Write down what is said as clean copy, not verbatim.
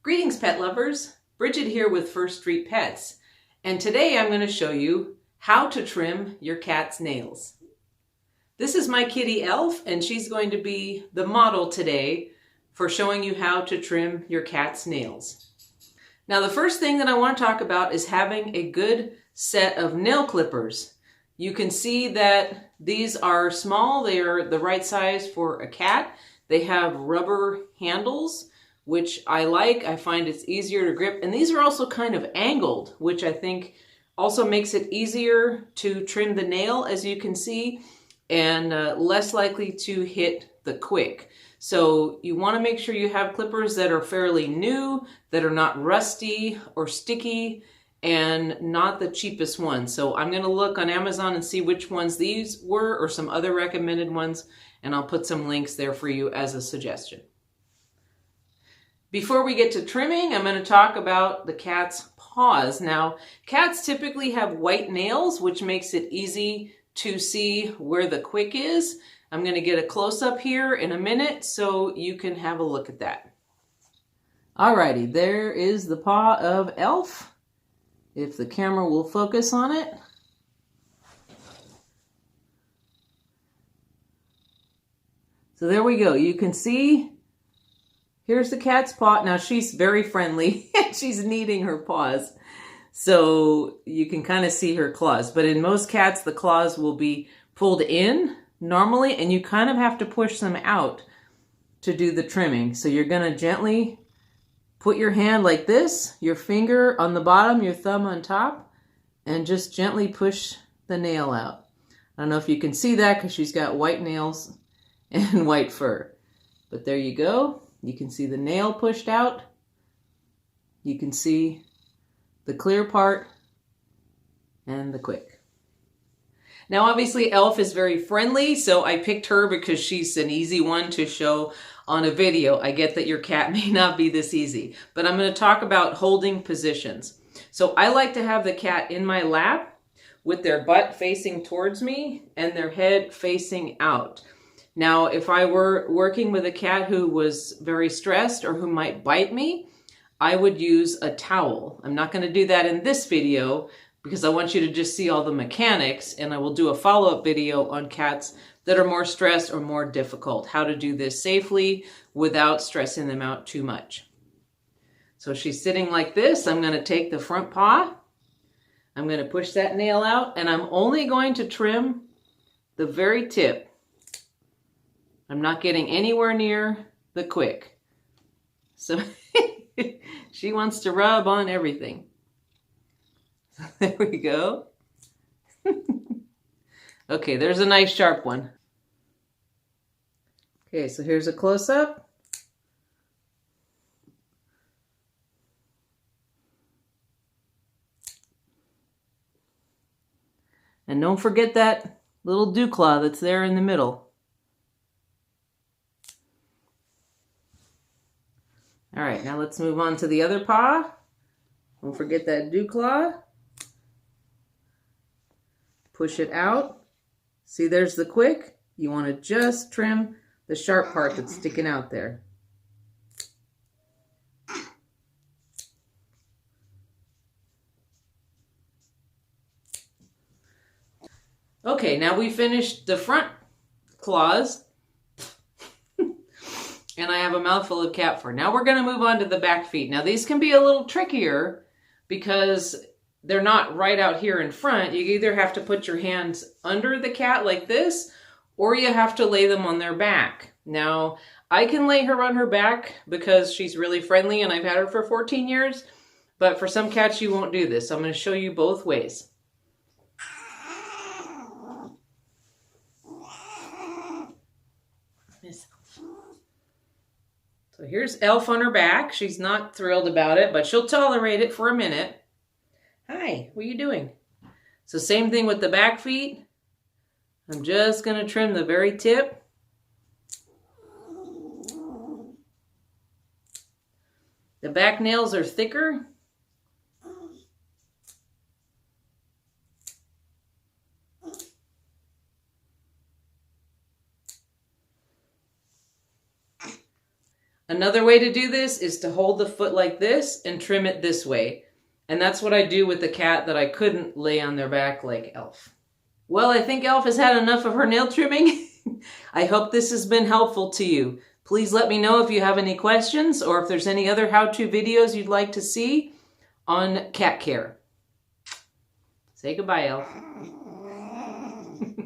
Greetings, pet lovers. Bridget here with First Street Pets, and today I'm going to show you how to trim your cat's nails. This is my kitty Elf, and she's going to be the model today for showing you how to trim your cat's nails. Now, the first thing that I want to talk about is having a good set of nail clippers. You can see that these are small. They are the right size for a cat. They have rubber handles, which I like. I find it's easier to grip. And these are also kind of angled, which I think also makes it easier to trim the nail, as you can see, and less likely to hit the quick. So you want to make sure you have clippers that are fairly new, that are not rusty or sticky, and not the cheapest ones. So I'm going to look on Amazon and see which ones these were or some other recommended ones, and I'll put some links there for you as a suggestion. Before we get to trimming, I'm going to talk about the cat's paws. Now, cats typically have white nails, which makes it easy to see where the quick is. I'm going to get a close-up here in a minute so you can have a look at that. Alrighty, there is the paw of Elf, if the camera will focus on it. So there we go. You can see, here's the cat's paw. Now she's very friendly. She's kneading her paws. So you can kind of see her claws. But in most cats, the claws will be pulled in normally, and you kind of have to push them out to do the trimming. So you're going to gently put your hand like this, your finger on the bottom, your thumb on top, and just gently push the nail out. I don't know if you can see that because she's got white nails and white fur. But there you go. You can see the nail pushed out. You can see the clear part and the quick. Now, obviously, Elf is very friendly, so I picked her because she's an easy one to show on a video. I get that your cat may not be this easy, but I'm going to talk about holding positions. So I like to have the cat in my lap with their butt facing towards me and their head facing out. Now, if I were working with a cat who was very stressed or who might bite me, I would use a towel. I'm not going to do that in this video because I want you to just see all the mechanics, and I will do a follow-up video on cats that are more stressed or more difficult, how to do this safely without stressing them out too much. So she's sitting like this. I'm going to take the front paw. I'm going to push that nail out, and I'm only going to trim the very tip. I'm not getting anywhere near the quick. So she wants to rub on everything. So there we go. Okay, there's a nice sharp one. Okay, so here's a close-up. And don't forget that little dew claw that's there in the middle. All right, now let's move on to the other paw. Don't forget that dew claw. Push it out. See, there's the quick. You want to just trim the sharp part that's sticking out there. Okay, now we finished the front claws. And I have a mouthful of cat fur. Now we're going to move on to the back feet. Now these can be a little trickier because they're not right out here in front. You either have to put your hands under the cat like this, or you have to lay them on their back. Now, I can lay her on her back because she's really friendly and I've had her for 14 years, but for some cats you won't do this. So I'm going to show you both ways. So here's Elf on her back. She's not thrilled about it, but she'll tolerate it for a minute. Hi, what are you doing? So same thing with the back feet. I'm just going to trim the very tip. The back nails are thicker. Another way to do this is to hold the foot like this and trim it this way. And that's what I do with the cat that I couldn't lay on their back like Elf. Well, I think Elf has had enough of her nail trimming. I hope this has been helpful to you. Please let me know if you have any questions or if there's any other how-to videos you'd like to see on cat care. Say goodbye, Elf.